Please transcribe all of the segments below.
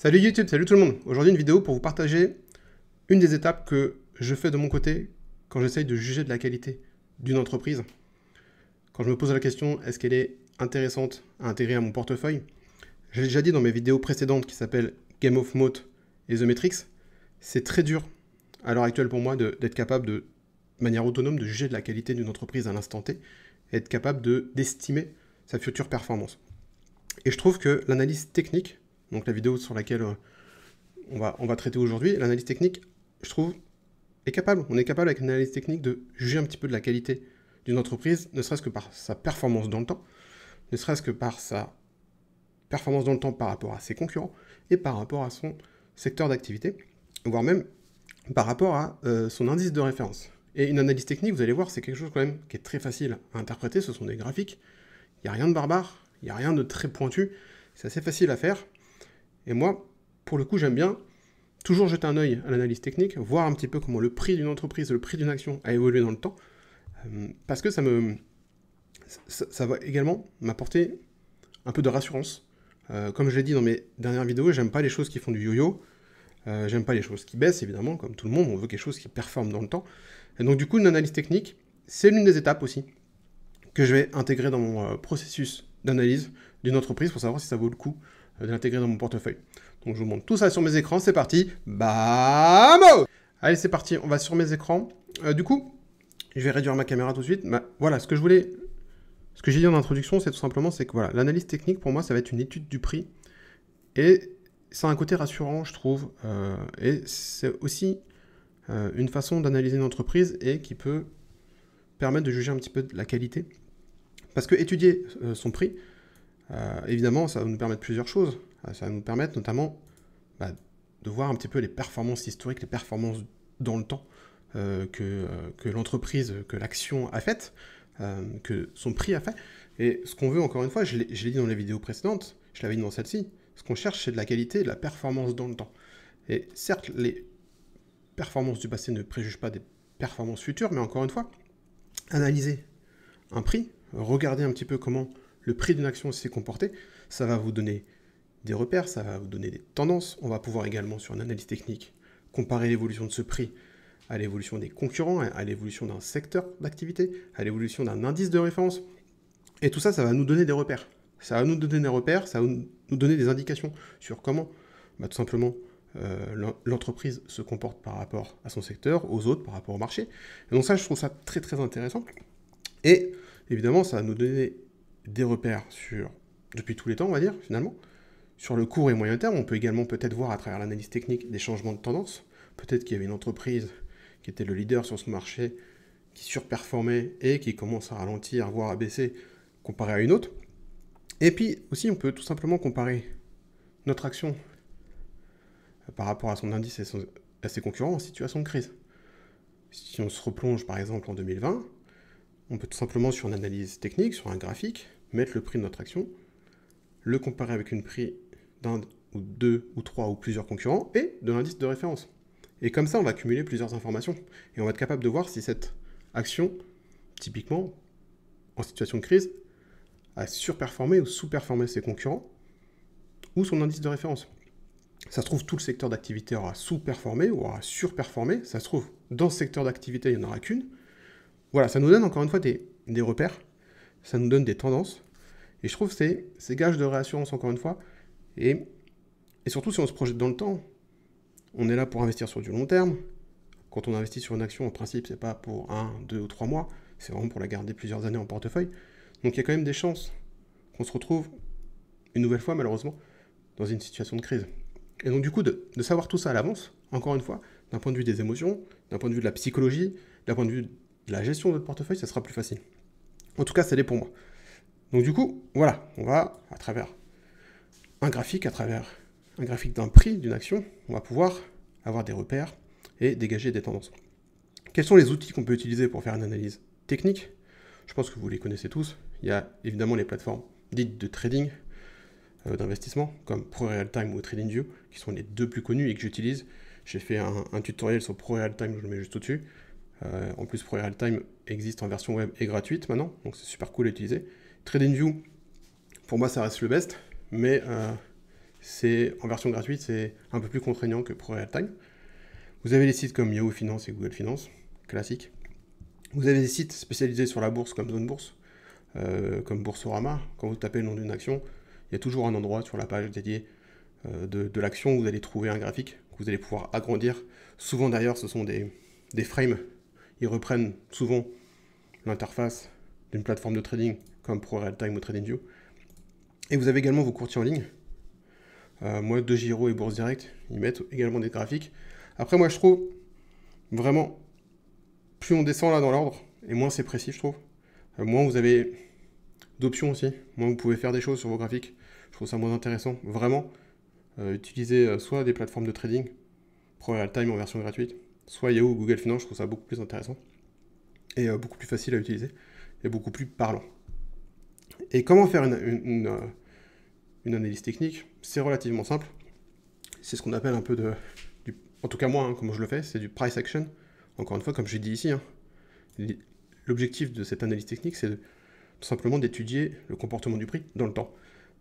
Salut YouTube, salut tout le monde. Aujourd'hui une vidéo pour vous partager une des étapes que je fais de mon côté quand j'essaye de juger de la qualité d'une entreprise. Quand je me pose la question, est-ce qu'elle est intéressante à intégrer à mon portefeuille? J'ai déjà dit dans mes vidéos précédentes qui s'appellent Game of Moat et The Metrics, c'est très dur à l'heure actuelle pour moi d'être capable de manière autonome de juger de la qualité d'une entreprise à l'instant T et être capable d'estimer sa future performance. Et je trouve que l'analyse technique, donc la vidéo sur laquelle on va traiter aujourd'hui, l'analyse technique, je trouve, on est capable avec une analyse technique de juger un petit peu de la qualité d'une entreprise, ne serait-ce que par sa performance dans le temps, ne serait-ce que par sa performance dans le temps par rapport à ses concurrents et par rapport à son secteur d'activité, voire même par rapport à son indice de référence. Et une analyse technique, vous allez voir, c'est quelque chose quand même qui est très facile à interpréter, ce sont des graphiques, il n'y a rien de barbare, il n'y a rien de très pointu, c'est assez facile à faire. Et moi, pour le coup, j'aime bien toujours jeter un œil à l'analyse technique, voir un petit peu comment le prix d'une entreprise, le prix d'une action a évolué dans le temps, parce que ça va également m'apporter un peu de rassurance. Comme je l'ai dit dans mes dernières vidéos, j'aime pas les choses qui font du yo-yo, j'aime pas les choses qui baissent, évidemment, comme tout le monde, on veut quelque chose qui performe dans le temps. Et donc du coup, une analyse technique, c'est l'une des étapes aussi que je vais intégrer dans mon processus d'analyse d'une entreprise pour savoir si ça vaut le coup de l'intégrer dans mon portefeuille. Donc je vous montre tout ça sur mes écrans, c'est parti, bam! Allez, c'est parti, on va sur mes écrans. Du coup, je vais réduire ma caméra tout de suite. Voilà, ce que j'ai dit en introduction, c'est tout simplement, c'est que voilà, l'analyse technique, pour moi, ça va être une étude du prix. Et ça a un côté rassurant, je trouve. Et c'est aussi une façon d'analyser une entreprise et qui peut permettre de juger un petit peu de la qualité. Parce que étudier son prix, évidemment, ça va nous permettre plusieurs choses. Ça va nous permettre notamment de voir un petit peu les performances historiques, les performances dans le temps que l'entreprise, que l'action a faites, que son prix a fait. Et ce qu'on veut, encore une fois, je l'ai dit dans les vidéos précédentes, je l'avais dit dans celle-ci, ce qu'on cherche, c'est de la qualité et de la performance dans le temps. Et certes, les performances du passé ne préjugent pas des performances futures, mais encore une fois, analyser un prix, regarder un petit peu comment le prix d'une action s'est comporté, ça va vous donner des repères, ça va vous donner des tendances. On va pouvoir également, sur une analyse technique, comparer l'évolution de ce prix à l'évolution des concurrents, à l'évolution d'un secteur d'activité, à l'évolution d'un indice de référence. Et tout ça, ça va nous donner des repères. Ça va nous donner des repères, ça va nous donner des indications sur comment, tout simplement, l'entreprise se comporte par rapport à son secteur, aux autres, par rapport au marché. Et donc ça, je trouve ça très très intéressant. Et évidemment, ça va nous donner des repères depuis tous les temps, on va dire, finalement. Sur le court et moyen terme, on peut également peut-être voir à travers l'analyse technique des changements de tendance. Peut-être qu'il y avait une entreprise qui était le leader sur ce marché, qui surperformait et qui commence à ralentir, voire à baisser, comparé à une autre. Et puis aussi, on peut tout simplement comparer notre action par rapport à son indice et à ses concurrents en situation de crise. Si on se replonge par exemple en 2020, on peut tout simplement sur une analyse technique, sur un graphique, mettre le prix de notre action, le comparer avec une prix d'un ou deux ou trois ou plusieurs concurrents et de l'indice de référence. Et comme ça, on va cumuler plusieurs informations. Et on va être capable de voir si cette action, typiquement, en situation de crise, a surperformé ou sous-performé ses concurrents ou son indice de référence. Ça se trouve, tout le secteur d'activité aura sous-performé ou aura surperformé. Ça se trouve, dans ce secteur d'activité, il n'y en aura qu'une. Voilà, ça nous donne encore une fois des repères, ça nous donne des tendances, et je trouve que c'est gage de réassurance encore une fois, et surtout si on se projette dans le temps, on est là pour investir sur du long terme. Quand on investit sur une action, en principe, c'est pas pour 1, 2 ou 3 mois, c'est vraiment pour la garder plusieurs années en portefeuille. Donc il y a quand même des chances qu'on se retrouve, une nouvelle fois malheureusement, dans une situation de crise. Et donc du coup, de savoir tout ça à l'avance, encore une fois, d'un point de vue des émotions, d'un point de vue de la psychologie, d'un point de vue de la gestion de votre portefeuille, ça sera plus facile. En tout cas, ça l'est pour moi. Donc du coup, voilà, on va, à travers un graphique d'un prix d'une action, on va pouvoir avoir des repères et dégager des tendances. Quels sont les outils qu'on peut utiliser pour faire une analyse technique? Je pense que vous les connaissez tous. Il y a évidemment les plateformes dites de trading, d'investissement, comme ProRealTime ou TradingView, qui sont les deux plus connus et que j'utilise. J'ai fait un tutoriel sur ProRealTime, je le mets juste au-dessus. En plus, ProRealTime existe en version web et gratuite maintenant, donc c'est super cool à utiliser. TradingView, pour moi, ça reste le best, mais En version gratuite, c'est un peu plus contraignant que ProRealTime. Vous avez les sites comme Yahoo Finance et Google Finance, classiques. Vous avez des sites spécialisés sur la bourse comme Zone Bourse, comme Boursorama. Quand vous tapez le nom d'une action, il y a toujours un endroit sur la page dédié de l'action où vous allez trouver un graphique que vous allez pouvoir agrandir. Souvent d'ailleurs, ce sont des frames. Ils reprennent souvent l'interface d'une plateforme de trading comme ProRealTime ou TradingView. Et vous avez également vos courtiers en ligne. Moi, DeGiro et Bourse Direct, ils mettent également des graphiques. Après, moi, je trouve vraiment, plus on descend là dans l'ordre, et moins c'est précis, je trouve. Moins vous avez d'options aussi, moins vous pouvez faire des choses sur vos graphiques. Je trouve ça moins intéressant. Vraiment, utiliser soit des plateformes de trading, ProRealTime en version gratuite, soit Yahoo ou Google Finance, je trouve ça beaucoup plus intéressant. Et beaucoup plus facile à utiliser, et beaucoup plus parlant. Et comment faire une analyse technique? C'est relativement simple. C'est ce qu'on appelle un peu en tout cas moi, hein, comment je le fais, c'est du price action. Encore une fois, comme j'ai dit ici, hein, l'objectif de cette analyse technique, c'est tout simplement d'étudier le comportement du prix dans le temps.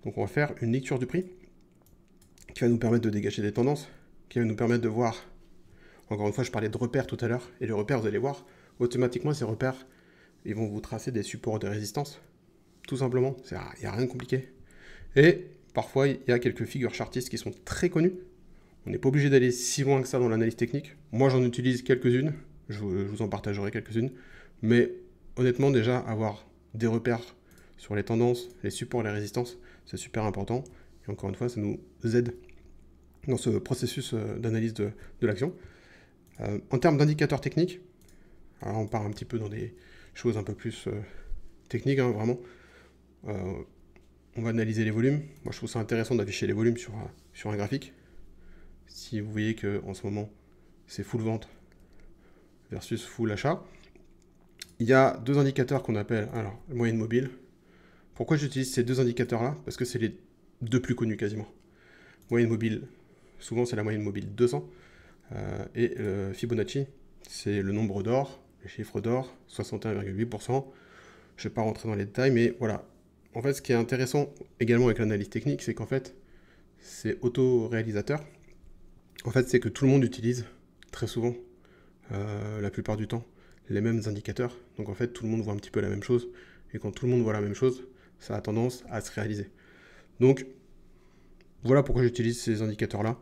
Donc on va faire une lecture du prix qui va nous permettre de dégager des tendances, qui va nous permettre de voir, encore une fois, je parlais de repères tout à l'heure, et les repères, vous allez voir, automatiquement, ces repères, ils vont vous tracer des supports de résistance, tout simplement, il n'y a rien de compliqué. Et parfois, il y a quelques figures chartistes qui sont très connues. On n'est pas obligé d'aller si loin que ça dans l'analyse technique. Moi, j'en utilise quelques-unes, je vous en partagerai quelques-unes, mais honnêtement, déjà, avoir des repères sur les tendances, les supports, les résistances, c'est super important. Et encore une fois, ça nous aide dans ce processus d'analyse de l'action. En termes d'indicateurs techniques, alors on part un petit peu dans des choses un peu plus techniques, hein, vraiment. On va analyser les volumes. Moi, je trouve ça intéressant d'afficher les volumes sur un graphique. Si vous voyez qu'en ce moment, c'est full vente versus full achat, il y a deux indicateurs qu'on appelle moyenne mobile. Pourquoi j'utilise ces deux indicateurs-là? Parce que c'est les deux plus connus quasiment. Moyenne mobile, souvent c'est la moyenne mobile 200. Et le Fibonacci, c'est le nombre d'or, les chiffres d'or, 61,8%. Je ne vais pas rentrer dans les détails, mais voilà. En fait, ce qui est intéressant également avec l'analyse technique, c'est qu'en fait, c'est auto-réalisateur. En fait, c'est que tout le monde utilise très souvent, la plupart du temps, les mêmes indicateurs. Donc en fait, tout le monde voit un petit peu la même chose. Et quand tout le monde voit la même chose, ça a tendance à se réaliser. Donc, voilà pourquoi j'utilise ces indicateurs-là.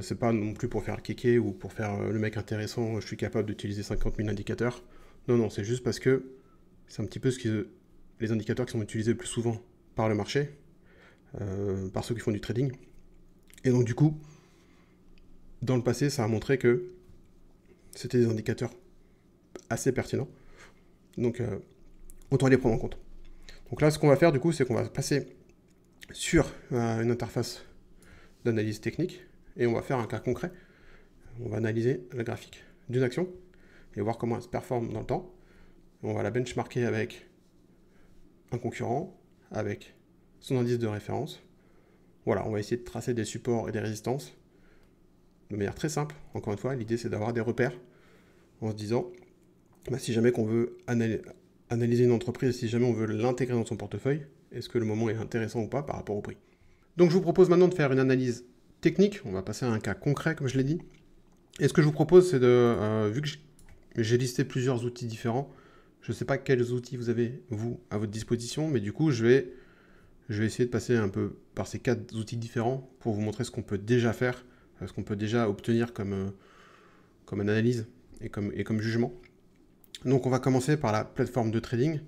C'est pas non plus pour faire le kéké ou pour faire le mec intéressant, je suis capable d'utiliser 50 000 indicateurs. Non, c'est juste parce que c'est un petit peu les indicateurs qui sont utilisés le plus souvent par le marché, par ceux qui font du trading. Et donc du coup, dans le passé, ça a montré que c'était des indicateurs assez pertinents. Donc, autant les prendre en compte. Donc là, ce qu'on va faire du coup, c'est qu'on va passer sur une interface d'analyse technique et on va faire un cas concret. On va analyser le graphique d'une action et voir comment elle se performe dans le temps. On va la benchmarker avec un concurrent, avec son indice de référence. Voilà, on va essayer de tracer des supports et des résistances de manière très simple. Encore une fois, l'idée c'est d'avoir des repères en se disant, si jamais qu'on veut analyser une entreprise, si jamais on veut l'intégrer dans son portefeuille, est-ce que le moment est intéressant ou pas par rapport au prix. Donc je vous propose maintenant de faire une analyse technique. On va passer à un cas concret, comme je l'ai dit. Et ce que je vous propose, c'est vu que j'ai listé plusieurs outils différents, je ne sais pas quels outils vous avez, vous, à votre disposition, mais du coup, je vais essayer de passer un peu par ces 4 outils différents pour vous montrer ce qu'on peut déjà faire, ce qu'on peut déjà obtenir comme analyse et comme jugement. Donc on va commencer par la plateforme de trading.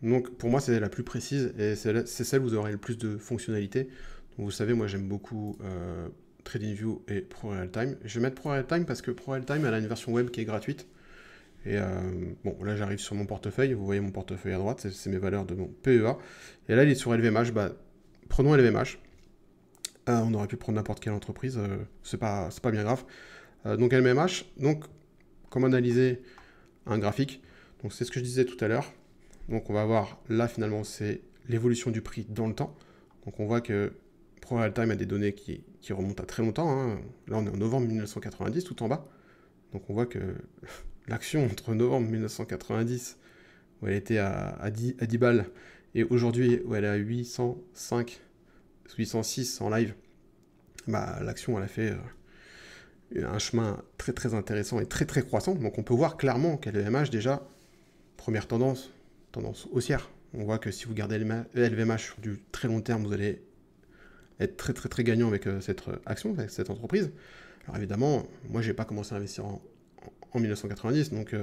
Donc pour moi, c'est la plus précise et c'est celle où vous aurez le plus de fonctionnalités. Donc vous savez, moi j'aime beaucoup TradingView et ProRealTime. Je vais mettre ProRealTime parce que ProRealTime, elle a une version web qui est gratuite. Et bon, là j'arrive sur mon portefeuille, vous voyez mon portefeuille à droite, c'est mes valeurs de mon PEA. Et là il est sur LVMH, prenons LVMH. On aurait pu prendre n'importe quelle entreprise, c'est pas bien grave. Donc LVMH, donc comment analyser un graphique? Donc c'est ce que je disais tout à l'heure. Donc on va voir là finalement c'est l'évolution du prix dans le temps. Donc on voit que ProRealTime a des données qui remontent à très longtemps. Hein. Là on est en novembre 1990 tout en bas. Donc on voit que l'action entre novembre 1990 où elle était à 10 balles et aujourd'hui où elle est à 805, 806 en live, bah, l'action elle a fait un chemin très très intéressant et très très croissant. Donc on peut voir clairement qu'LVMH déjà, première tendance haussière. On voit que si vous gardez LVMH sur du très long terme, vous allez être très très très gagnant avec cette action, avec cette entreprise. Alors évidemment, moi j'ai pas commencé à investir en 1990, donc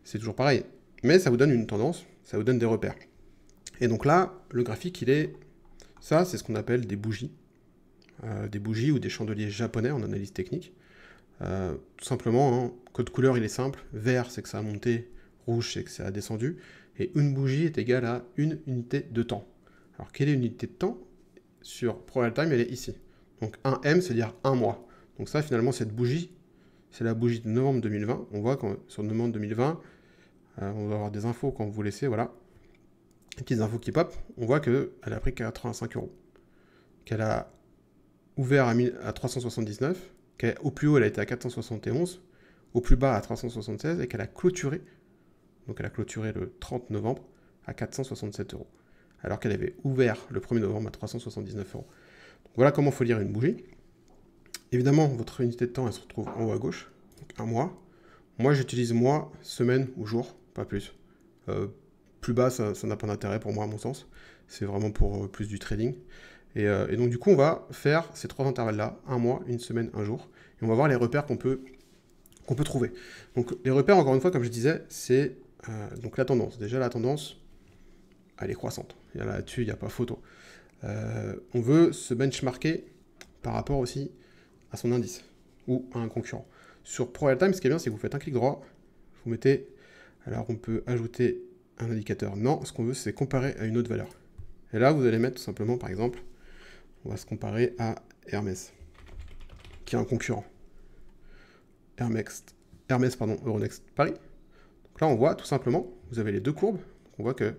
c'est toujours pareil. Mais ça vous donne une tendance, ça vous donne des repères. Et donc là, le graphique, ça c'est ce qu'on appelle des bougies. Des bougies ou des chandeliers japonais en analyse technique. Tout simplement, hein, code couleur il est simple. Vert c'est que ça a monté, rouge c'est que ça a descendu. Et une bougie est égale à une unité de temps. Alors quelle est l'unité de temps? Sur ProRealTime, elle est ici. Donc 1M, c'est-à-dire un mois. Donc ça, finalement, cette bougie, c'est la bougie de novembre 2020. On voit que sur novembre 2020, on va avoir des infos quand vous laissez, voilà. Des petites infos qui pop. On voit qu'elle a pris 85 €. Qu'elle a ouvert à 379. Au plus haut, elle a été à 471. Au plus bas, à 376. Et qu'elle a clôturé, donc elle a clôturé le 30 novembre à 467 €. Alors qu'elle avait ouvert le 1er novembre à 379 €. Donc voilà comment il faut lire une bougie. Évidemment, votre unité de temps, elle se retrouve en haut à gauche, donc un mois. Moi, j'utilise mois, semaine ou jour, pas plus. Plus bas, ça n'a pas d'intérêt pour moi, à mon sens. C'est vraiment pour plus du trading. Et donc, du coup, on va faire ces trois intervalles-là, un mois, une semaine, un jour. Et on va voir les repères qu'on peut trouver. Donc, les repères, encore une fois, comme je disais, c'est donc la tendance. Déjà, la tendance, elle est croissante. Là-dessus, il n'y a pas photo. On veut se benchmarker par rapport aussi à son indice ou à un concurrent. Sur ProRealTime, ce qui est bien, c'est que vous faites un clic droit, vous mettez, alors on peut ajouter un indicateur. Non, ce qu'on veut, c'est comparer à une autre valeur. Et là, vous allez mettre tout simplement, par exemple, on va se comparer à Hermès, qui est un concurrent. Hermès, Euronext Paris. Donc là, on voit tout simplement, vous avez les deux courbes. Donc on voit que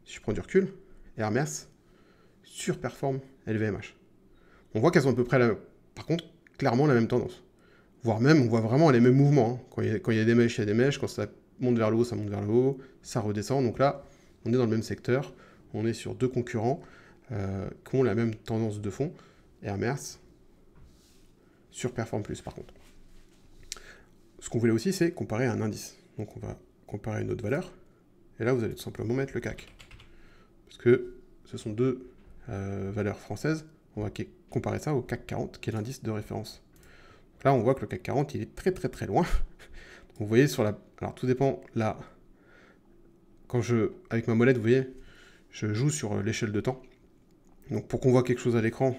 si je prends du recul, Hermès surperforme LVMH. On voit qu'elles sont à peu près par contre, clairement la même tendance. Voire même, on voit vraiment les mêmes mouvements. Hein. Quand il y a des mèches, il y a des mèches. Quand ça monte vers le haut, ça monte vers le haut. Ça redescend. Donc là, on est dans le même secteur. On est sur deux concurrents qui ont la même tendance de fond. Hermès surperforme plus, par contre. Ce qu'on voulait aussi, c'est comparer un indice. Donc on va comparer une autre valeur. Et là, vous allez tout simplement mettre le CAC. Parce que ce sont deux valeurs françaises. On va comparer ça au CAC 40, qui est l'indice de référence. Donc là, on voit que le CAC 40, il est très très très loin. Donc vous voyez sur la... Alors tout dépend, là, avec ma molette, vous voyez, je joue sur l'échelle de temps. Donc pour qu'on voit quelque chose à l'écran,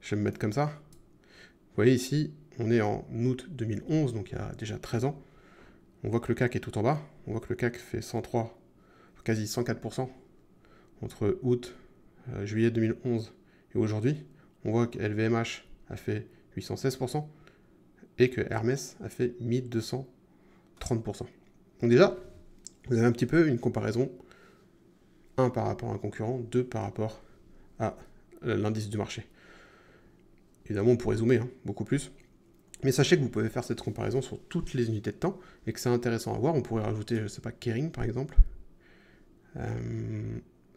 je vais me mettre comme ça. Vous voyez ici, on est en août 2011, donc il y a déjà 13 ans. On voit que le CAC est tout en bas. On voit que le CAC fait 103, quasi 104% entre août, juillet 2011 et aujourd'hui. On voit que LVMH a fait 816% et que Hermès a fait 1230%. Donc déjà, vous avez un petit peu une comparaison, 1 par rapport à un concurrent, 2 par rapport à l'indice du marché. Évidemment, on pourrait zoomer beaucoup plus. Mais sachez que vous pouvez faire cette comparaison sur toutes les unités de temps et que c'est intéressant à voir. On pourrait rajouter, je ne sais pas, Kering par exemple.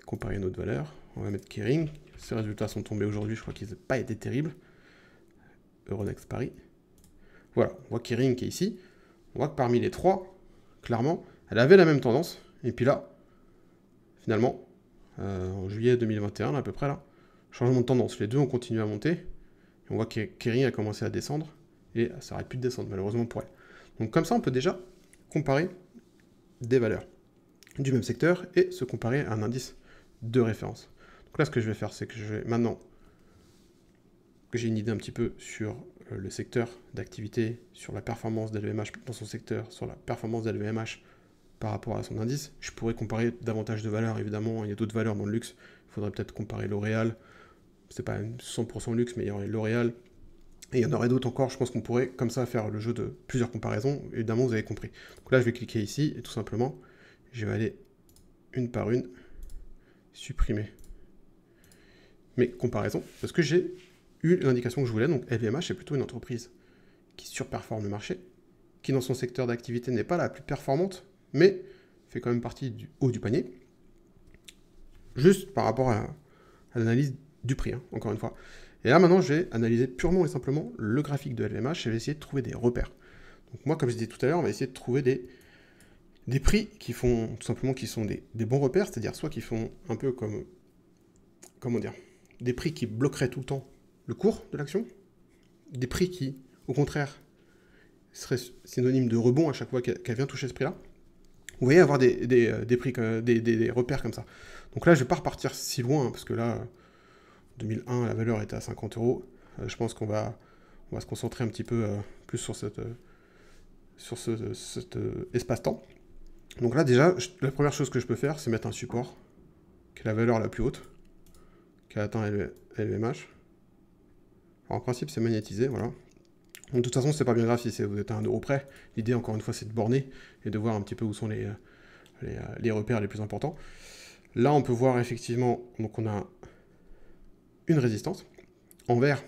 Comparer une autre valeur. On va mettre Kering. Ces résultats sont tombés aujourd'hui, je crois qu'ils n'ont pas été terribles. Euronext Paris. Voilà, on voit Kering qui est ici. On voit que parmi les trois, clairement, elle avait la même tendance. Et puis là, finalement, en juillet 2021, à peu près là, changement de tendance. Les deux ont continué à monter. Et on voit que Kering a commencé à descendre. Et ça n'arrête plus de descendre, malheureusement pour elle. Donc comme ça, on peut déjà comparer des valeurs du même secteur et se comparer à un indice de référence. Donc là, ce que je vais faire, c'est que je vais maintenant que j'ai une idée un petit peu sur le secteur d'activité, sur la performance d'LVMH dans son secteur, sur la performance d'LVMH par rapport à son indice, je pourrais comparer davantage de valeurs, évidemment. Il y a d'autres valeurs dans le luxe. Il faudrait peut-être comparer L'Oréal. C'est pas 100% luxe, mais il y aurait L'Oréal. Et il y en aurait d'autres encore, je pense qu'on pourrait comme ça faire le jeu de plusieurs comparaisons, évidemment vous avez compris. Donc là je vais cliquer ici et tout simplement je vais aller une par une supprimer mes comparaisons parce que j'ai eu l'indication que je voulais. Donc LVMH est plutôt une entreprise qui surperforme le marché, qui dans son secteur d'activité n'est pas la plus performante, mais fait quand même partie du haut du panier, juste par rapport à l'analyse du prix, encore une fois. Et là, maintenant, je vais analyser purement et simplement le graphique de LVMH et je vais essayer de trouver des repères. Donc moi, comme je disais tout à l'heure, on va essayer de trouver des prix qui font, tout simplement, qui sont des bons repères, c'est-à-dire soit qui font un peu comme, comment dire, des prix qui bloqueraient tout le temps le cours de l'action, des prix qui, au contraire, seraient synonymes de rebond à chaque fois qu'elle vient toucher ce prix-là. Vous voyez, avoir des prix, des repères comme ça. Donc là, je ne vais pas repartir si loin, hein, parce que là, 2001, la valeur était à 50 euros. Je pense qu'on va se concentrer un petit peu plus sur cet espace-temps. Donc là, déjà, la première chose que je peux faire, c'est mettre un support, qui est la valeur la plus haute, qui a atteint LVMH. Alors, en principe, c'est magnétisé, voilà. Donc, de toute façon, c'est pas bien grave si vous êtes à 1 euro près. L'idée, encore une fois, c'est de borner et de voir un petit peu où sont les repères les plus importants. Là, on peut voir effectivement, donc on a une résistance. En vert,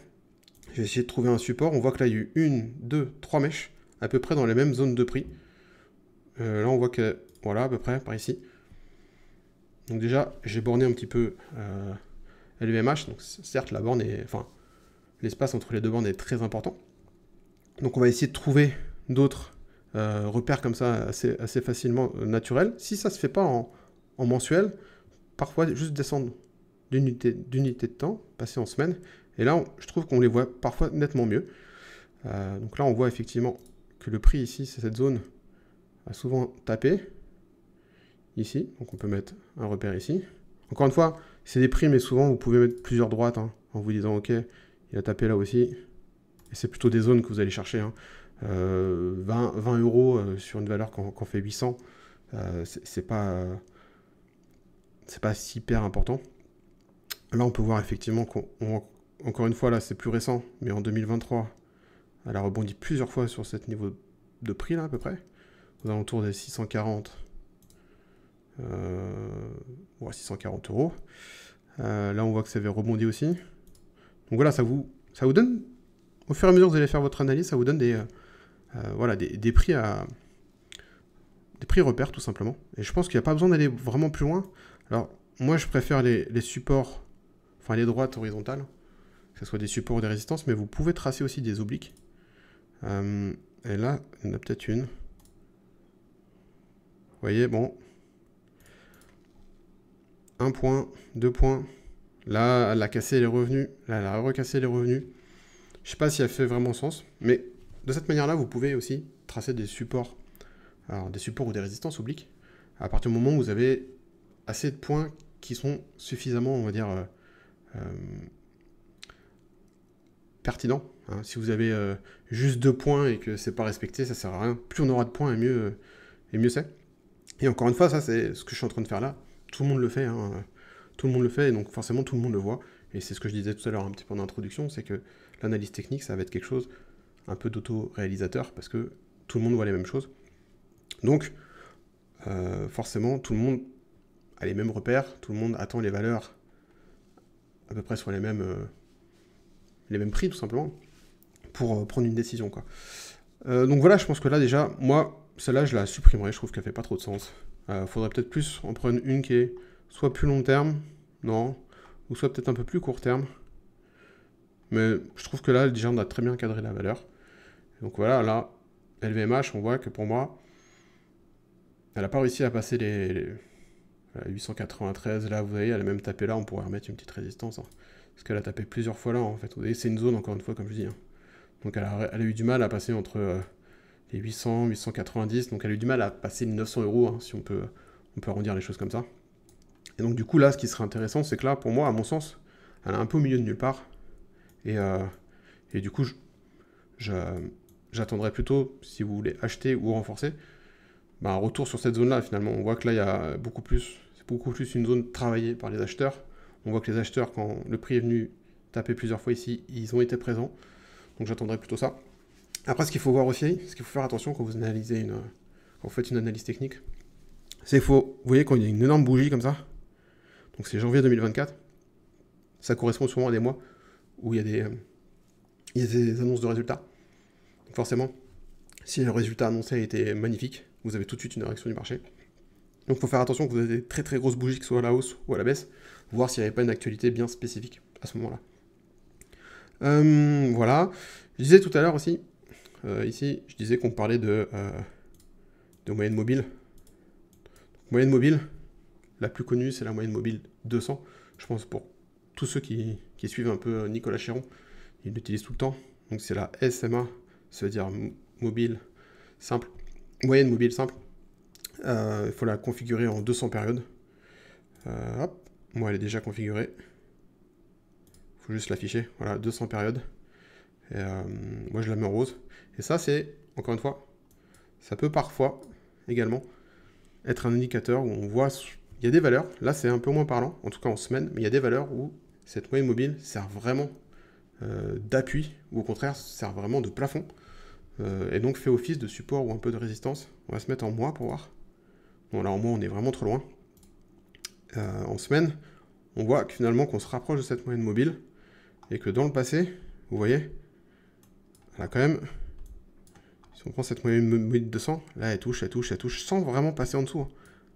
j'ai essayé de trouver un support. On voit que là, il y a eu 1, 2, 3 mèches, à peu près dans les mêmes zones de prix. Là, on voit que, voilà, à peu près, par ici. Donc déjà, j'ai borné un petit peu LVMH. Donc certes, la borne est, enfin, l'espace entre les deux bornes est très important. Donc on va essayer de trouver d'autres repères comme ça assez facilement naturels. Si ça ne se fait pas en mensuel, parfois juste descendre d'unité de temps, passer en semaine. Et là, je trouve qu'on les voit parfois nettement mieux. Donc là, on voit effectivement que le prix ici, c'est cette zone, a souvent tapé. Ici, donc on peut mettre un repère ici. Encore une fois, c'est des prix, mais souvent vous pouvez mettre plusieurs droites hein, en vous disant ok, il a tapé là aussi. Et c'est plutôt des zones que vous allez chercher. Hein. 20 euros sur une valeur qu'on fait 800, c'est pas super important. Là, on peut voir effectivement encore une fois, là, c'est plus récent, mais en 2023, elle a rebondi plusieurs fois sur ce niveau de prix là à peu près, aux alentours des 640. 640 euros. Là, on voit que ça avait rebondi aussi. Donc voilà, ça vous donne, au fur et à mesure que vous allez faire votre analyse, ça vous donne des prix des prix repères tout simplement. Et je pense qu'il n'y a pas besoin d'aller vraiment plus loin. Alors, moi, je préfère les supports, enfin les droites horizontales, que ce soit des supports ou des résistances, mais vous pouvez tracer aussi des obliques. Et là, il y en a peut-être une. Vous voyez, bon. 1 point, 2 points. Là, elle a cassé les revenus. Là, elle a recassé les revenus. Je ne sais pas si elle fait vraiment sens, mais de cette manière-là, vous pouvez aussi tracer des supports. Alors, des supports ou des résistances obliques. À partir du moment où vous avez assez de points qui sont suffisamment, on va dire, pertinents. Hein. Si vous avez juste 2 points et que c'est pas respecté, ça sert à rien. Plus on aura de points et mieux c'est. Et encore une fois, ça c'est ce que je suis en train de faire là. Tout le monde le fait, hein. Tout le monde le fait, et donc forcément tout le monde le voit. Et c'est ce que je disais tout à l'heure un petit peu en introduction, c'est que l'analyse technique, ça va être quelque chose un peu d'auto-réalisateur, parce que tout le monde voit les mêmes choses. Donc, forcément, tout le monde a les mêmes repères, tout le monde attend les valeurs à peu près sur les mêmes prix, tout simplement, pour prendre une décision, quoi. Donc voilà, je pense que là, déjà, moi, celle-là, je la supprimerai, je trouve qu'elle fait pas trop de sens. Faudrait peut-être plus en prendre une qui est soit plus long terme, non, ou soit peut-être un peu plus court terme. Mais je trouve que là, déjà, on a très bien cadré la valeur. Donc voilà, là, LVMH, on voit que pour moi, elle n'a pas réussi à passer les 893. Là, vous voyez, elle a même tapé là, on pourrait remettre une petite résistance. Hein, parce qu'elle a tapé plusieurs fois là, en fait. Vous voyez, c'est une zone, encore une fois, comme je dis. Hein. Donc elle a eu du mal à passer entre les 800, 890. Donc elle a eu du mal à passer les 900 euros, hein, si on peut arrondir les choses comme ça. Et donc du coup, là, ce qui serait intéressant, c'est que là, pour moi, à mon sens, elle est un peu au milieu de nulle part. Et du coup, j'attendrai plutôt, si vous voulez acheter ou renforcer, un retour sur cette zone-là, finalement. On voit que là, il y a beaucoup plus une zone travaillée par les acheteurs. On voit que les acheteurs, quand le prix est venu taper plusieurs fois ici, ils ont été présents. Donc j'attendrai plutôt ça. Après, ce qu'il faut voir aussi, ce qu'il faut faire attention quand vous analysez quand vous faites une analyse technique, c'est qu'il faut, vous voyez, quand il y a une énorme bougie comme ça, donc c'est janvier 2024, ça correspond souvent à des mois où il y a des annonces de résultats. Donc forcément, si le résultat annoncé a été magnifique, vous avez tout de suite une réaction du marché. Donc il faut faire attention que vous avez des très très grosses bougies, que ce soit à la hausse ou à la baisse, voir s'il n'y avait pas une actualité bien spécifique à ce moment-là. Voilà. Je disais tout à l'heure aussi, ici, je disais qu'on parlait de moyenne mobile. Donc, moyenne mobile, la plus connue, c'est la moyenne mobile 200. Je pense pour tous ceux qui suivent un peu Nicolas Chéron, ils l'utilisent tout le temps. Donc c'est la SMA, ça veut dire mobile simple, moyenne mobile simple. Il faut la configurer en 200 périodes. Hop, moi elle est déjà configurée. Il faut juste l'afficher. Voilà, 200 périodes. Et, moi je la mets en rose. Et ça c'est, encore une fois, ça peut parfois également être un indicateur où on voit, il y a des valeurs, là c'est un peu moins parlant, en tout cas en semaine, mais il y a des valeurs où cette moyenne mobile sert vraiment d'appui, ou au contraire sert vraiment de plafond, et donc fait office de support ou un peu de résistance. On va se mettre en mois pour voir. Bon là en mois on est vraiment trop loin. En semaine, on voit que finalement qu'on se rapproche de cette moyenne mobile, et que dans le passé, vous voyez, elle a quand même, si on prend cette moyenne mobile 200, là elle touche, sans vraiment passer en dessous. Hein.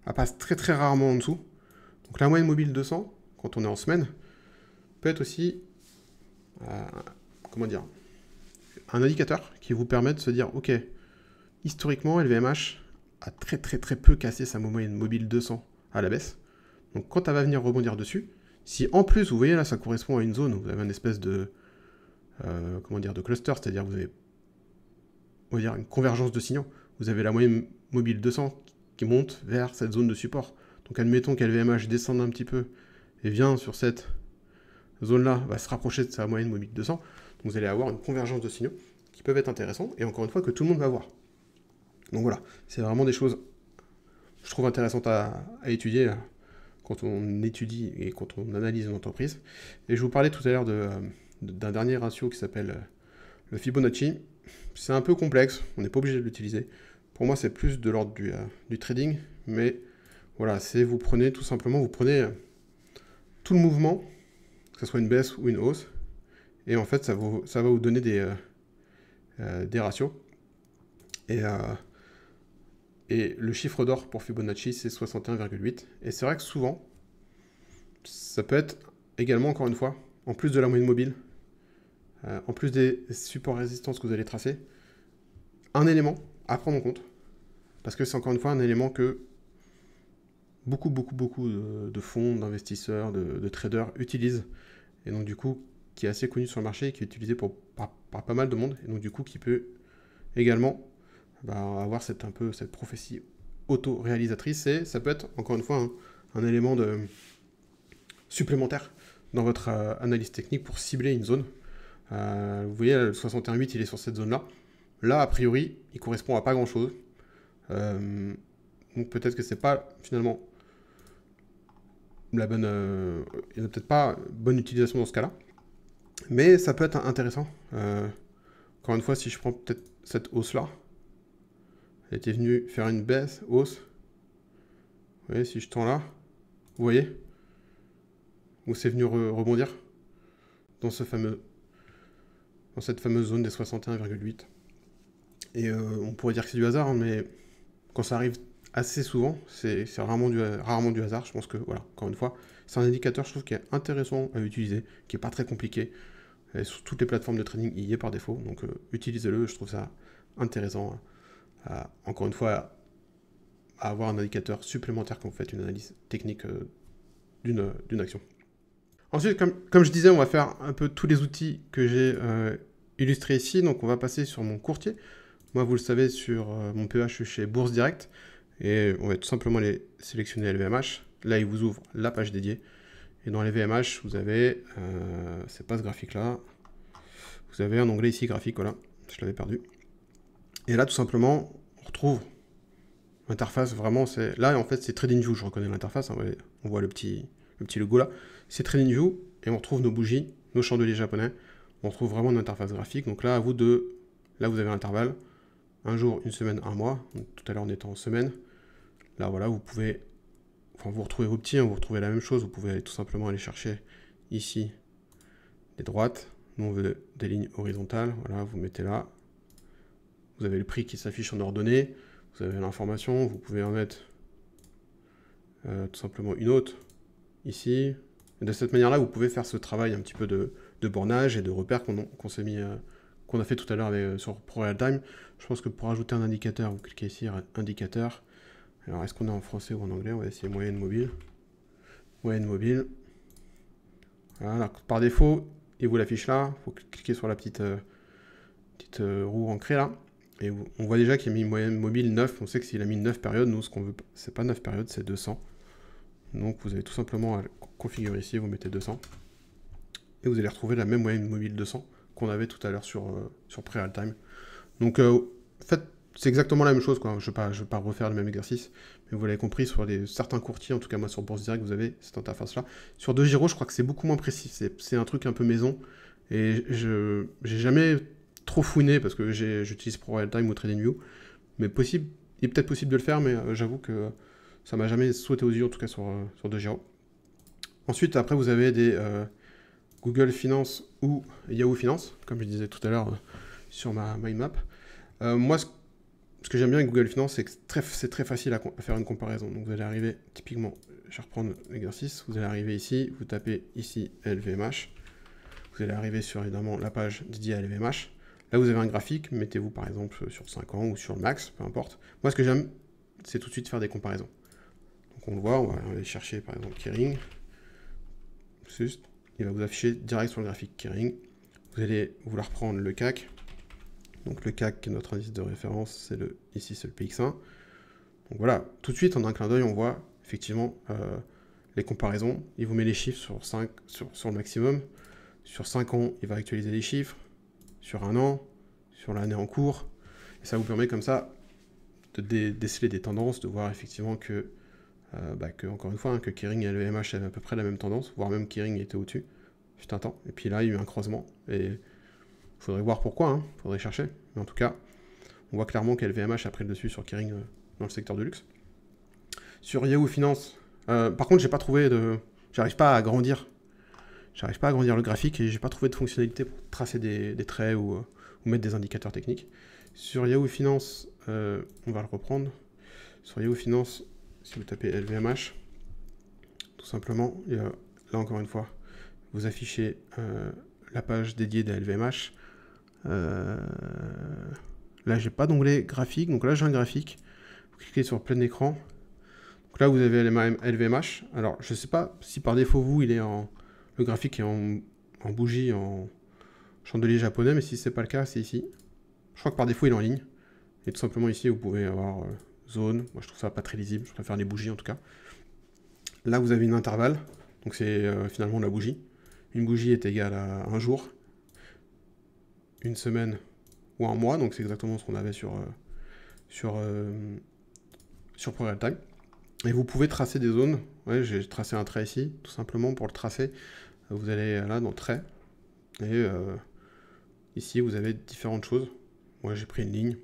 Elle passe très très rarement en dessous. Donc la moyenne mobile 200, quand on est en semaine, peut être aussi, comment dire, un indicateur qui vous permet de se dire, ok, historiquement, LVMH a très très très peu cassé sa moyenne mobile 200 à la baisse. Donc quand elle va venir rebondir dessus, si en plus, vous voyez là, ça correspond à une zone où vous avez une espèce de, comment dire, de cluster, c'est-à-dire vous avez, on va dire, une convergence de signaux. Vous avez la moyenne mobile 200 qui monte vers cette zone de support. Donc admettons qu'LVMH descende un petit peu et vient sur cette zone-là, va se rapprocher de sa moyenne mobile 200. Donc vous allez avoir une convergence de signaux qui peuvent être intéressants et encore une fois que tout le monde va voir. Donc voilà, c'est vraiment des choses, je trouve, intéressantes à étudier quand on étudie et quand on analyse une entreprise. Et je vous parlais tout à l'heure d'un dernier ratio qui s'appelle le Fibonacci. C'est un peu complexe, on n'est pas obligé de l'utiliser. Pour moi, c'est plus de l'ordre du trading, mais voilà, c'est vous prenez tout simplement, vous prenez tout le mouvement, que ce soit une baisse ou une hausse, et en fait, ça va vous donner des ratios. Et le chiffre d'or pour Fibonacci, c'est 61,8. Et c'est vrai que souvent, ça peut être également, encore une fois, en plus de la moyenne mobile, en plus des supports résistances que vous allez tracer, un élément à prendre en compte. Parce que c'est encore une fois un élément que beaucoup de fonds, d'investisseurs, de traders utilisent. Et donc du coup, qui est assez connu sur le marché et qui est utilisé par pas mal de monde. Et donc du coup, qui peut également avoir cette prophétie auto-réalisatrice. Et ça peut être, encore une fois, un élément supplémentaire dans votre analyse technique pour cibler une zone. Vous voyez, le 61,8, il est sur cette zone-là. Là, a priori, il correspond à pas grand-chose. Donc peut-être que c'est pas finalement la bonne, il n'y a peut-être pas bonne utilisation dans ce cas-là, mais ça peut être intéressant. Encore une fois, si je prends peut-être cette hausse-là, elle était venue faire une baisse, hausse. Vous voyez, si je tends là, vous voyez où c'est venu rebondir dans cette fameuse zone des 61,8. Et on pourrait dire que c'est du hasard, hein, mais quand ça arrive assez souvent, c'est rarement du hasard. Je pense que, voilà, encore une fois, c'est un indicateur, je trouve, qui est intéressant à utiliser, qui n'est pas très compliqué. Et sur toutes les plateformes de trading, il y est par défaut. Donc, utilisez-le. Je trouve ça intéressant, encore une fois, à avoir un indicateur supplémentaire quand vous faites une analyse technique d'une action. Ensuite, comme je disais, on va faire un peu tous les outils que j'ai illustrés ici. Donc, on va passer sur mon courtier. Moi, vous le savez, sur mon PEH, je suis chez Bourse Direct. Et on va tout simplement aller sélectionner LVMH. Là, il vous ouvre la page dédiée. Et dans LVMH, vous avez, c'est pas ce graphique-là. Vous avez un onglet ici, graphique, voilà. Je l'avais perdu. Et là, tout simplement, on retrouve l'interface. Vraiment, là, en fait, c'est TradingView. Je reconnais l'interface. Hein, on voit le petit logo là. C'est TradingView. Et on retrouve nos bougies, nos chandeliers japonais. On retrouve vraiment une interface graphique. Donc là, à vous là, vous avez l'intervalle. Un jour, une semaine, un mois. Donc, tout à l'heure, on était en semaine. Là, voilà, vous pouvez, vous retrouvez vos petits, hein, vous retrouvez la même chose. Vous pouvez tout simplement aller chercher ici des droites. Nous, on veut des lignes horizontales. Voilà, vous mettez là. Vous avez le prix qui s'affiche en ordonnée. Vous avez l'information. Vous pouvez en mettre tout simplement une autre ici. Et de cette manière-là, vous pouvez faire ce travail un petit peu de de bornage et de repères qu'on s'est mis, qu'on a fait tout à l'heure sur ProRealTime. Je pense que pour ajouter un indicateur, vous cliquez ici, indicateur. Alors, est-ce qu'on est en français ou en anglais? On va essayer moyenne mobile. Moyenne mobile. Voilà, par défaut, il vous l'affiche là. Il faut cliquer sur la petite roue ancrée là. Et on voit déjà qu'il a mis une moyenne mobile 9. On sait que s'il a mis 9 périodes, nous, ce qu'on veut, c'est pas 9 périodes, c'est 200. Donc, vous avez tout simplement à configurer ici, vous mettez 200. Et vous allez retrouver la même moyenne mobile 200 qu'on avait tout à l'heure sur PreRealTime. Donc, en fait, c'est exactement la même chose, quoi. Je ne vais pas refaire le même exercice, mais vous l'avez compris, sur certains courtiers, en tout cas moi sur Bourse Direct, vous avez cette interface-là. Sur DeGiro, je crois que c'est beaucoup moins précis. C'est un truc un peu maison. Et j'ai jamais trop fouiné parce que j'utilise ProRealTime ou TradingView. Mais il est peut-être possible de le faire, mais j'avoue que ça m'a jamais sauté aux yeux, en tout cas sur DeGiro. Ensuite, après, vous avez des Google Finance ou Yahoo Finance, comme je disais tout à l'heure sur ma mind map. Moi, ce que j'aime bien avec Google Finance, c'est que c'est très facile à faire une comparaison. Donc vous allez arriver, typiquement, je vais reprendre l'exercice, vous allez arriver ici, vous tapez ici LVMH, vous allez arriver sur évidemment la page dédiée à LVMH. Là vous avez un graphique, mettez-vous par exemple sur 5 ans ou sur le max, peu importe. Moi ce que j'aime, c'est tout de suite faire des comparaisons. Donc on le voit, on va aller chercher par exemple Kering. Juste, il va vous afficher direct sur le graphique Kering. Vous allez vouloir prendre le CAC. Donc le CAC, qui est notre indice de référence, ici c'est le PX1. Donc voilà, tout de suite en un clin d'œil, on voit effectivement les comparaisons. Il vous met les chiffres sur le maximum. Sur 5 ans, il va actualiser les chiffres. Sur un an, sur l'année en cours. Et ça vous permet comme ça de déceler des tendances, de voir effectivement que encore une fois, que Kering et LVMH avaient à peu près la même tendance, voire même Kering était au-dessus. Juste un temps. Et puis là, il y a eu un creusement. Et il faudrait voir pourquoi, il faudrait chercher. Mais en tout cas, on voit clairement qu'LVMH a pris le dessus sur Kering dans le secteur du luxe. Sur Yahoo Finance, par contre, j'ai pas trouvé j'arrive pas à agrandir. J'arrive pas à agrandir le graphique et j'ai pas trouvé de fonctionnalité pour tracer des traits ou mettre des indicateurs techniques. Sur Yahoo Finance, on va le reprendre. Sur Yahoo Finance, si vous tapez LVMH, tout simplement, et, là encore une fois, vous affichez la page dédiée à LVMH. Là, j'ai pas d'onglet graphique, donc là j'ai un graphique. Vous cliquez sur plein écran. Donc là, vous avez LVMH. Alors, je sais pas si par défaut le graphique est en bougie, en chandelier japonais, mais si c'est pas le cas, c'est ici. Je crois que par défaut, il est en ligne. Et tout simplement ici, vous pouvez avoir zone. Moi, je trouve ça pas très lisible. Je préfère les bougies en tout cas. Là, vous avez une intervalle. Donc c'est finalement la bougie. Une bougie est égale à un jour, une semaine ou un mois. Donc c'est exactement ce qu'on avait sur ProRealTime. Et vous pouvez tracer des zones. Ouais, j'ai tracé un trait ici, tout simplement pour le tracer. Vous allez là dans trait. Et ici, vous avez différentes choses. Moi, j'ai pris une ligne.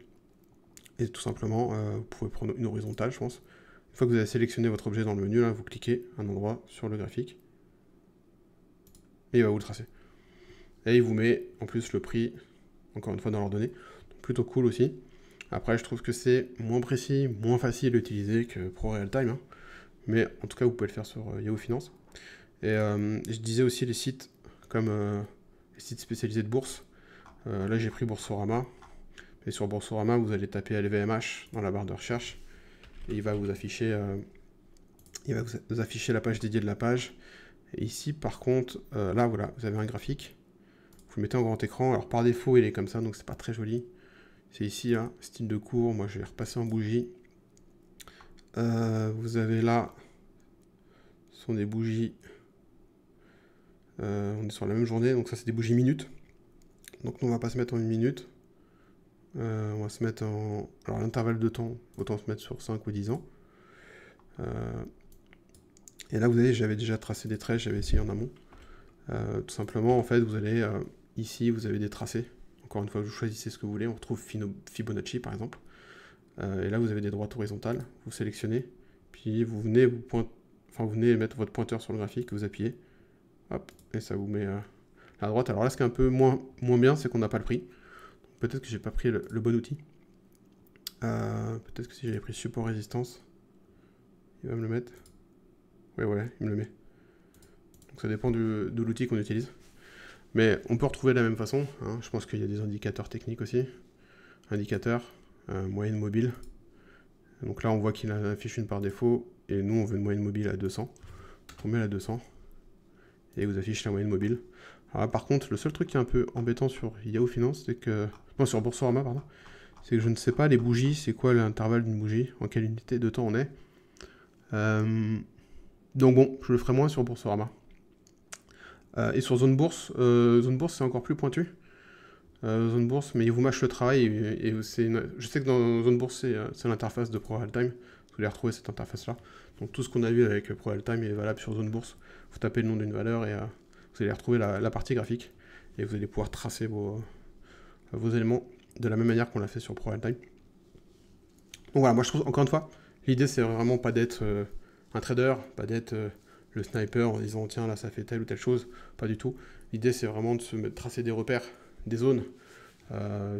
Et tout simplement, vous pouvez prendre une horizontale, je pense. Une fois que vous avez sélectionné votre objet dans le menu, là, vous cliquez un endroit sur le graphique. Et il va vous le tracer. Et il vous met en plus le prix, encore une fois, dans l'ordonnée. Donc, plutôt cool aussi. Après, je trouve que c'est moins précis, moins facile à utiliser que ProRealTime. Mais en tout cas, vous pouvez le faire sur Yahoo Finance. Et je disais aussi les sites comme les sites spécialisés de bourse. Là, j'ai pris Boursorama. Et sur Boursorama, vous allez taper LVMH dans la barre de recherche. Et il va vous afficher, la page dédiée de la page. Et ici, par contre, là, voilà, vous avez un graphique. Vous le mettez en grand écran. Alors, par défaut, il est comme ça, donc c'est pas très joli. C'est ici, là, style de cours. Moi, je vais repasser en bougie. Vous avez là, ce sont des bougies. On est sur la même journée, donc ça, c'est des bougies minutes. Donc, nous, on va pas se mettre en une minute. On va se mettre en... Alors, l'intervalle de temps, autant se mettre sur 5 ou 10 ans. Et là, vous voyez, j'avais déjà tracé des traits, j'avais essayé en amont. Tout simplement, en fait, vous allez... ici, vous avez des tracés. Encore une fois, vous choisissez ce que vous voulez. On retrouve Fibonacci, par exemple. Et là, vous avez des droites horizontales. Vous sélectionnez. Puis, vous venez mettre votre pointeur sur le graphique, vous appuyez. Hop, et ça vous met à droite. Alors là, ce qui est un peu moins bien, c'est qu'on n'a pas le prix. Peut-être que j'ai pas pris le bon outil. Peut-être que si j'avais pris support résistance, il va me le mettre. Ouais, il me le met. Donc ça dépend de l'outil qu'on utilise. Mais on peut retrouver de la même façon, hein. Je pense qu'il y a des indicateurs techniques aussi. Indicateurs, moyenne mobile. Donc là, on voit qu'il affiche une par défaut, et nous, on veut une moyenne mobile à 200. On met la 200, et il vous affiche la moyenne mobile. Alors là, par contre, le seul truc qui est un peu embêtant sur Yahoo Finance, c'est que... Non, sur Boursorama, pardon. C'est que je ne sais pas, les bougies, c'est quoi l'intervalle d'une bougie, en quelle unité de temps on est. Donc bon, je le ferai moins sur Boursorama. Et sur Zone Bourse c'est encore plus pointu. Zone Bourse, mais il vous mâche le travail, et je sais que dans Zone Bourse, c'est l'interface de ProRealTime. Vous allez retrouver cette interface-là. Donc tout ce qu'on a vu avec ProRealTime est valable sur Zone Bourse. Vous tapez le nom d'une valeur, et vous allez retrouver la partie graphique, et vous allez pouvoir tracer vos éléments de la même manière qu'on l'a fait sur ProRealTime. Donc voilà, moi je trouve, encore une fois, l'idée c'est vraiment pas d'être un trader, pas d'être le sniper en disant tiens là ça fait telle ou telle chose, pas du tout. L'idée c'est vraiment de tracer des repères, des zones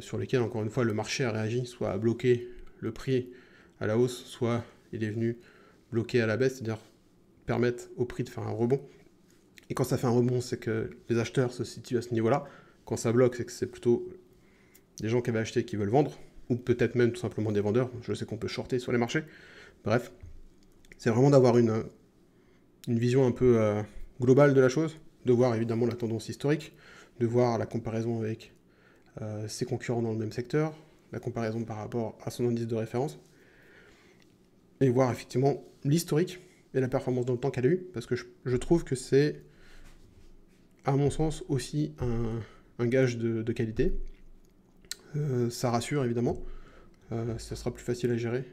sur lesquelles encore une fois le marché a réagi, soit à bloquer le prix à la hausse, soit il est venu bloquer à la baisse, c'est-à-dire permettre au prix de faire un rebond. Et quand ça fait un rebond, c'est que les acheteurs se situent à ce niveau-là. Quand ça bloque, c'est que c'est plutôt des gens qui avaient acheté qui veulent vendre, ou peut-être même tout simplement des vendeurs. Je sais qu'on peut shorter sur les marchés. Bref, c'est vraiment d'avoir une vision un peu globale de la chose, de voir évidemment la tendance historique, de voir la comparaison avec ses concurrents dans le même secteur, la comparaison par rapport à son indice de référence, et voir effectivement l'historique et la performance dans le temps qu'elle a eu, parce que je trouve que c'est, à mon sens, aussi un gage de qualité. Ça rassure évidemment, ça sera plus facile à gérer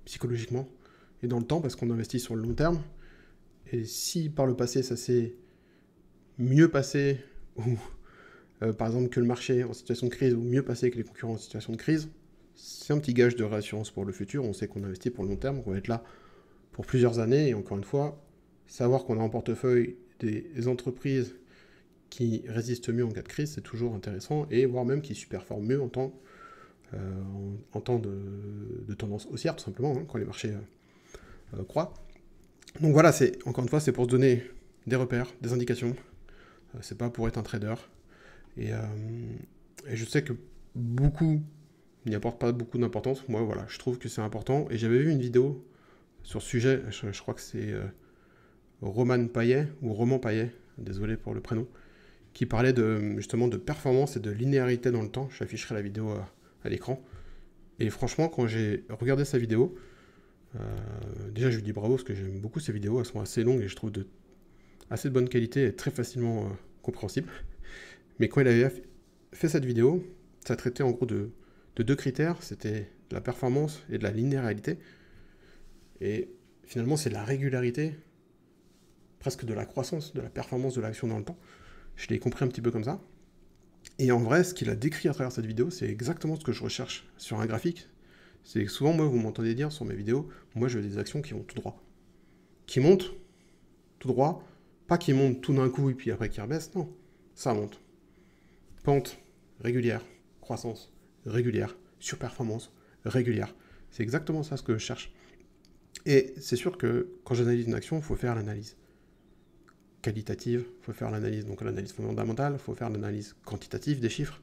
psychologiquement et dans le temps parce qu'on investit sur le long terme. Et si par le passé ça s'est mieux passé, ou par exemple que le marché en situation de crise, ou mieux passé que les concurrents en situation de crise, c'est un petit gage de réassurance pour le futur. On sait qu'on investit pour le long terme, qu'on va être là pour plusieurs années, et encore une fois, savoir qu'on a en portefeuille des entreprises qui résistent mieux en cas de crise, c'est toujours intéressant, et voire même qui superforment mieux en temps de tendance haussière, tout simplement, hein, quand les marchés croient. Donc voilà, encore une fois, c'est pour se donner des repères, des indications. C'est pas pour être un trader. Et je sais que beaucoup n'y apportent pas beaucoup d'importance. Moi, voilà, je trouve que c'est important. Et j'avais vu une vidéo sur ce sujet, je crois que c'est Roman Payet, ou Roman Payet, désolé pour le prénom, qui parlait justement de performance et de linéarité dans le temps. J'afficherai la vidéo à l'écran. Et franchement, quand j'ai regardé sa vidéo, déjà je lui dis bravo parce que j'aime beaucoup ces vidéos, elles sont assez longues et je trouve assez de bonne qualité et très facilement compréhensibles. Mais quand il avait fait cette vidéo, ça traitait en gros de deux critères, c'était de la performance et de la linéarité. Et finalement c'est de la régularité, presque de la croissance, de la performance de l'action dans le temps. Je l'ai compris un petit peu comme ça. Et en vrai, ce qu'il a décrit à travers cette vidéo, c'est exactement ce que je recherche sur un graphique. C'est que souvent, moi, vous m'entendez dire sur mes vidéos, moi, je veux des actions qui vont tout droit. Qui montent tout droit, pas qui montent tout d'un coup et puis après qui rebaissent, non. Ça monte. Pente régulière, croissance régulière, surperformance régulière. C'est exactement ça ce que je cherche. Et c'est sûr que quand j'analyse une action, il faut faire l'analyse qualitative, il faut faire l'analyse, donc l'analyse fondamentale, il faut faire l'analyse quantitative des chiffres,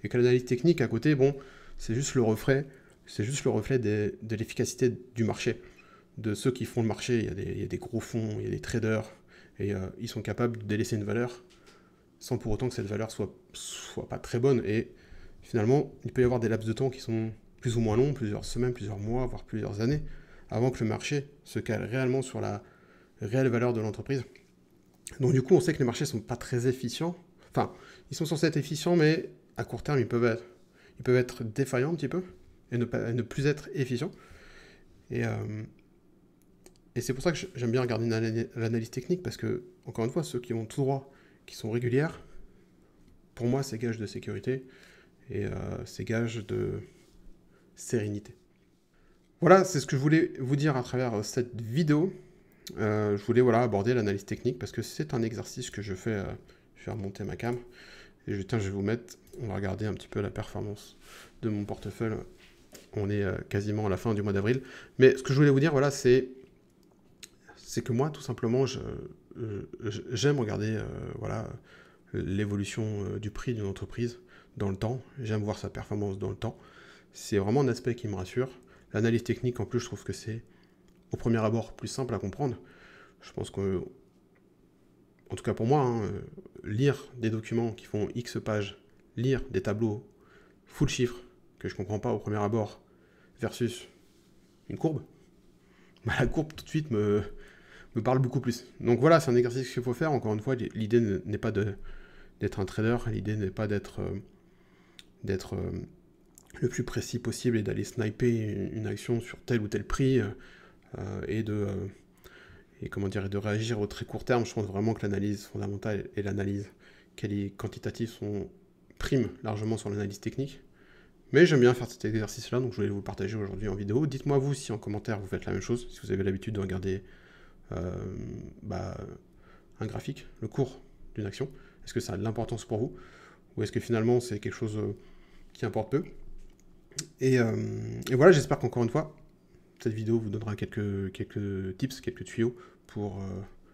et que l'analyse technique à côté, bon, c'est juste le reflet de l'efficacité du marché, de ceux qui font le marché. Il y a des gros fonds, il y a des traders, et ils sont capables de délaisser une valeur sans pour autant que cette valeur soit pas très bonne, et finalement, il peut y avoir des laps de temps qui sont plus ou moins longs, plusieurs semaines, plusieurs mois, voire plusieurs années, avant que le marché se cale réellement sur la réelle valeur de l'entreprise. Donc du coup, on sait que les marchés ne sont pas très efficients. Enfin, ils sont censés être efficients, mais à court terme, ils peuvent être défaillants un petit peu, et ne plus être efficients. Et c'est pour ça que j'aime bien regarder l'analyse technique, parce que, encore une fois, ceux qui vont tout droit, qui sont régulières, pour moi, c'est gage de sécurité, et c'est gage de sérénité. Voilà, c'est ce que je voulais vous dire à travers cette vidéo. Je voulais aborder l'analyse technique parce que c'est un exercice que je fais. Je vais remonter ma cam et je vais vous mettre. On va regarder un petit peu la performance de mon portefeuille. On est quasiment à la fin du mois d'avril. Mais ce que je voulais vous dire, voilà, c'est que moi, tout simplement, j'aime regarder l'évolution du prix d'une entreprise dans le temps. J'aime voir sa performance dans le temps. C'est vraiment un aspect qui me rassure. L'analyse technique, en plus, je trouve que c'est, au premier abord, plus simple à comprendre. Je pense que, en tout cas pour moi, hein, lire des documents qui font X pages, lire des tableaux full chiffres que je ne comprends pas au premier abord, versus une courbe, bah, la courbe tout de suite me parle beaucoup plus. Donc voilà, c'est un exercice qu'il faut faire. Encore une fois, l'idée n'est pas d'être un trader, l'idée n'est pas d'être le plus précis possible et d'aller sniper une action sur tel ou tel prix et de réagir au très court terme. Je pense vraiment que l'analyse fondamentale et l'analyse quantitative priment largement sur l'analyse technique. Mais j'aime bien faire cet exercice-là, donc je voulais vous le partager aujourd'hui en vidéo. Dites-moi vous si en commentaire vous faites la même chose, si vous avez l'habitude de regarder un graphique, le cours d'une action. Est-ce que ça a de l'importance pour vous? Ou est-ce que finalement c'est quelque chose qui importe peu? Et voilà, j'espère qu'encore une fois, cette vidéo vous donnera quelques tips, quelques tuyaux pour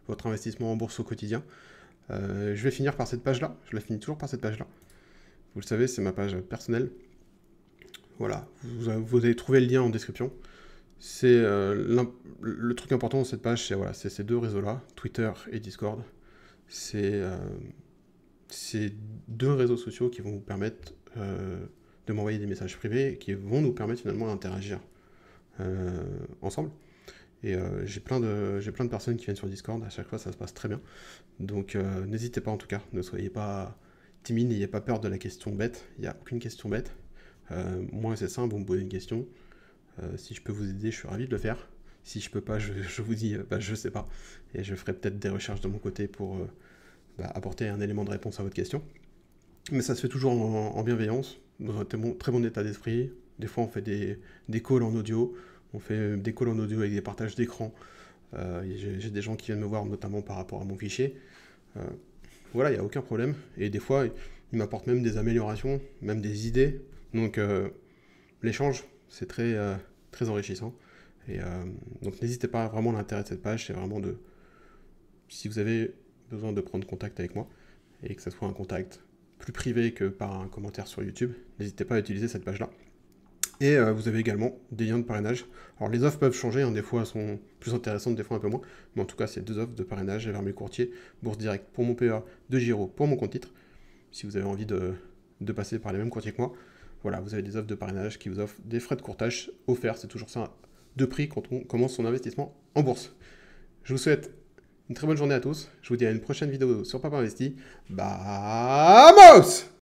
votre investissement en bourse au quotidien. Je vais finir par cette page-là, je la finis toujours par cette page-là. Vous le savez, c'est ma page personnelle. Voilà, vous allez trouver le lien en description. C'est le truc important de cette page, c'est ces deux réseaux-là, Twitter et Discord. C'est deux réseaux sociaux qui vont vous permettre de m'envoyer des messages privés et qui vont nous permettre finalement d'interagir ensemble. Et j'ai plein de personnes qui viennent sur Discord, à chaque fois ça se passe très bien. Donc n'hésitez pas en tout cas, ne soyez pas timide, n'ayez pas peur de la question bête, il n'y a aucune question bête. Moi c'est simple, vous me posez une question, si je peux vous aider, je suis ravi de le faire. Si je peux pas, je vous dis, je sais pas. Et je ferai peut-être des recherches de mon côté pour apporter un élément de réponse à votre question. Mais ça se fait toujours en bienveillance, dans un très bon état d'esprit. Des fois on fait des calls en audio, on fait des calls en audio avec des partages d'écran. J'ai des gens qui viennent me voir notamment par rapport à mon fichier. Voilà, il n'y a aucun problème. Et des fois, ils m'apportent même des améliorations, même des idées. Donc l'échange, c'est très enrichissant. Et donc n'hésitez pas, vraiment l'intérêt de cette page, c'est vraiment si vous avez besoin de prendre contact avec moi, et que ce soit un contact plus privé que par un commentaire sur YouTube, n'hésitez pas à utiliser cette page-là. Et vous avez également des liens de parrainage. Alors les offres peuvent changer, hein, des fois elles sont plus intéressantes, des fois un peu moins, mais en tout cas c'est deux offres de parrainage vers mes courtiers, Bourse Direct pour mon PEA, de Giro pour mon compte titre, si vous avez envie de passer par les mêmes courtiers que moi. Voilà, vous avez des offres de parrainage qui vous offrent des frais de courtage offerts, c'est toujours ça, de prix quand on commence son investissement en bourse. Je vous souhaite une très bonne journée à tous, je vous dis à une prochaine vidéo sur Papa Investi. Vamos!